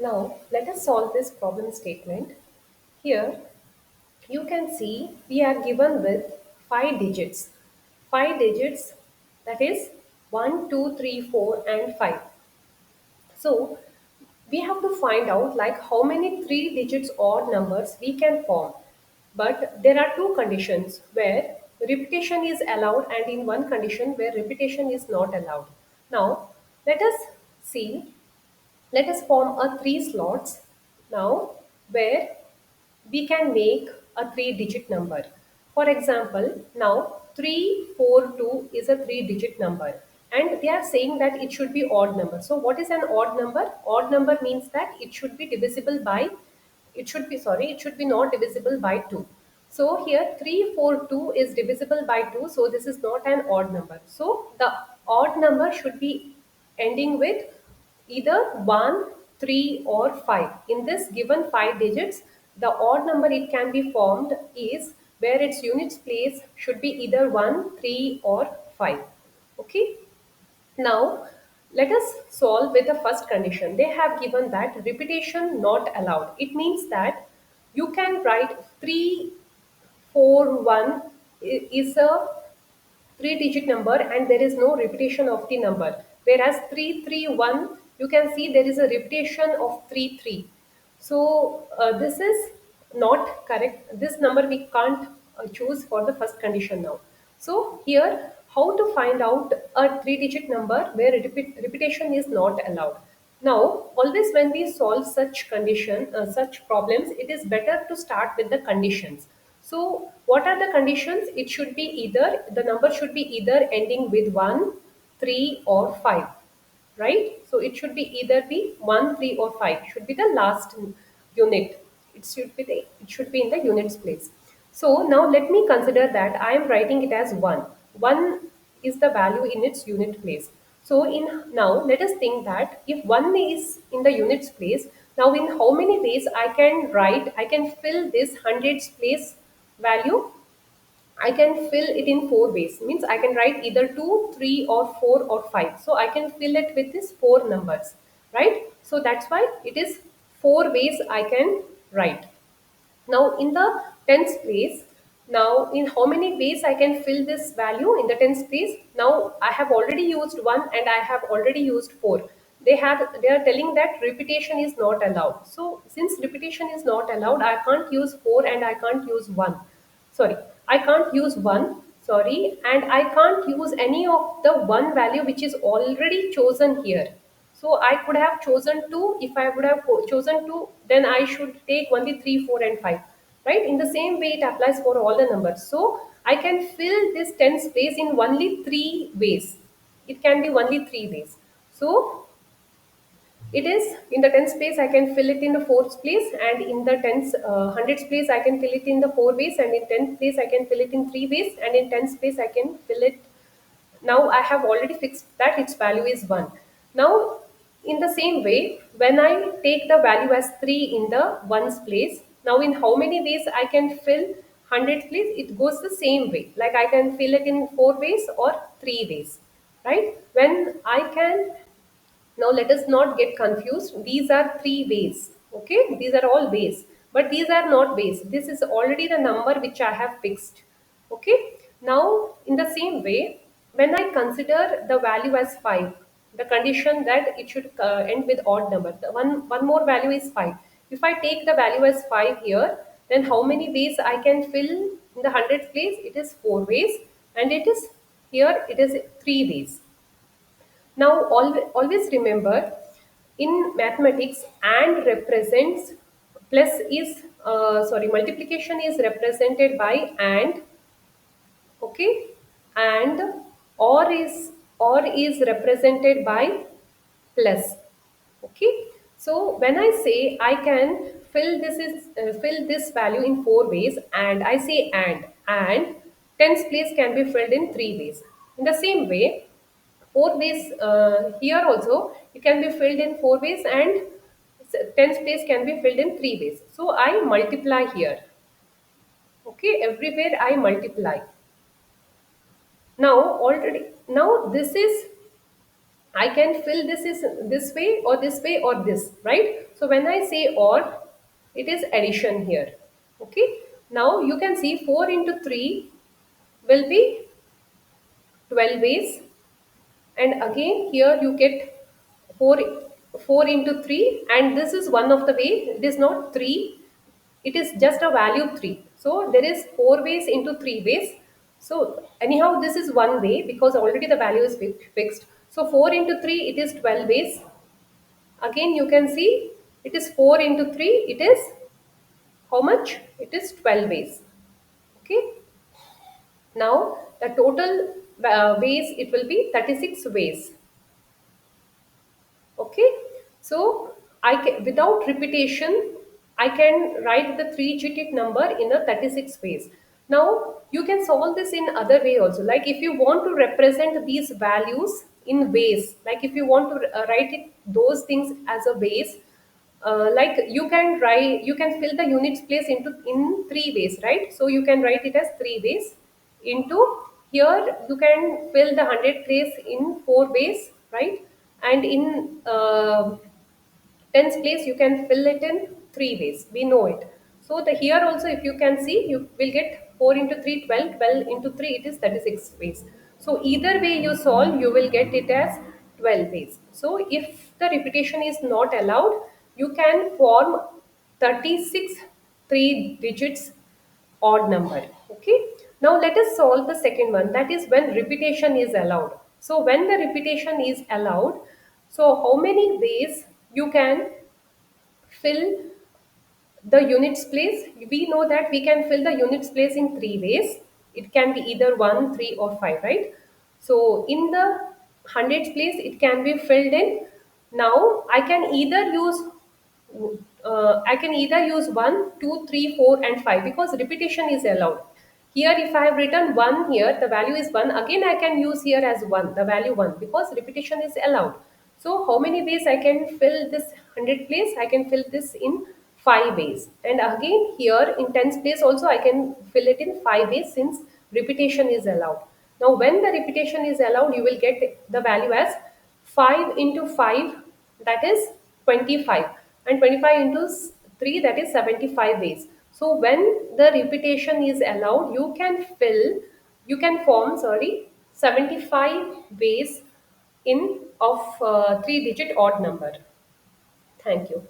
Now let us solve this problem statement. Here you can see we are given with 5 digits. 5 digits, that is 1, 2, 3, 4, and 5. So we have to find out like how many 3 digits odd numbers we can form. But there are two conditions where repetition is allowed and in one condition where repetition is not allowed. Now let us see, let us form a three slots now where we can make a three-digit number. For example, now 342 is a three-digit number and they are saying that it should be odd number. So what is an odd number? Odd number means that it should be divisible by, it should be not divisible by 2. So here 342 is divisible by 2, so this is not an odd number. So the odd number should be ending with either 1, 3, or 5. In this given 5 digits, the odd number it can be formed is where its units place should be either 1, 3, or 5. Okay. Now, let us solve with the first condition. They have given that repetition not allowed. It means that you can write 341 is a three-digit number and there is no repetition of the number. Whereas 331, you can see there is a repetition of 33. So this is not correct. This number we can't choose for the first condition now. So here, how to find out a three-digit number where repetition is not allowed. Now, always when we solve such problems, it is better to start with the conditions. So, what are the conditions? It should be either, the number should be either ending with 1, 3, or 5, right? So, it should be either be 1, 3, or 5, should be the last unit. It should be in the units place. So, now let me consider that I am writing it as 1. 1 is the value in its unit place. So in now let us think that if 1 is in the units place, now in how many ways I can fill this hundreds place value. I can fill it in four ways. Means I can write either 2, 3, or 4, or 5. So I can fill it with these four numbers, right? So that's why it is four ways I can write. Now in the tens place, now in how many ways I can fill this value in the tens place? Now I have already used 1 and I have already used 4. They are telling that repetition is not allowed. So since repetition is not allowed, I can't use 4 and I can't use 1. Sorry, I can't use 1, sorry, and I can't use any of the 1 value which is already chosen here. So I could have chosen 2. If I would have chosen 2, then I should take only 3, 4, and 5. Right? In the same way, it applies for all the numbers. So I can fill this tens place in only 3 ways. It can be only 3 ways. So it is in the tens place I can fill it in the fourth place, and in the hundreds place I can fill it in the 4 ways, and in tenth place I can fill it in 3 ways, and in tens place I can fill it. Now I have already fixed that its value is 1. Now in the same way, when I take the value as 3 in the ones place, now in how many ways I can fill hundreds place? It goes the same way. Like I can fill it in 4 ways or 3 ways, right? When I can, now let us not get confused. These are 3 ways. Okay, these are all ways, but these are not ways. This is already the number which I have fixed. Okay, now in the same way, when I consider the value as 5, the condition that it should end with odd number, the one more value is 5. If I take the value as 5 here, then how many ways I can fill in the hundredth place? It is 4 ways, and it is here it is 3 ways. Now, always remember in mathematics, and represents plus is multiplication is represented by and, okay, and or is represented by plus. Okay, so when I say I can fill this value in 4 ways, and I say and tens place can be filled in 3 ways. In the same way, 4 ways here also it can be filled in 4 ways, and tens place can be filled in 3 ways. So I multiply here. Okay, everywhere I multiply. Now this is I can fill this way or this way or this, right? So when I say or, it is addition here. Okay. Now you can see 4 into 3 will be 12 ways, and again here you get 4 4 into 3, and this is one of the way. It is not 3, it is just a value 3. So there is 4 ways into 3 ways. So anyhow this is one way because already the value is fixed. So 4 into 3, it is 12 ways. Again you can see it is 4 into 3, it is how much? It is 12 ways. Okay. Now the total ways, it will be 36 ways. Okay. So I can, without repetition, I can write the three digit number in a 36 ways. Now you can solve this in other way also, like if you want to represent these values in ways, like if you want to write it those things as a ways, like you can write, you can fill the units place into in three ways, right? So you can write it as three ways into, here you can fill the hundred place in four ways, right? And in tens place you can fill it in three ways, we know it. So the here also if you can see, you will get 4 into 3 12, 12 into 3 it is 36 ways. So either way you solve, you will get it as 12 ways. So if the repetition is not allowed, you can form 36 three digits odd number. Okay. Now let us solve the second one, that is when repetition is allowed. So when the repetition is allowed, so how many ways you can fill the units place? We know that we can fill the units place in three ways. It can be either 1, 3 or 5, right? So in the hundreds place it can be filled in. Now I can either use 1, 2, 3, 4, and 5 because repetition is allowed. Here if I have written 1 here, the value is 1. Again I can use here as 1, the value 1, because repetition is allowed. So how many ways I can fill this 100 place? I can fill this in 5 ways. And again here in tens place also I can fill it in 5 ways since repetition is allowed. Now when the repetition is allowed, you will get the value as 5 into 5, that is 25, and 25 into 3, that is 75 ways. So when the repetition is allowed, you can form, sorry, 75 ways in of 3 digit odd number. Thank you.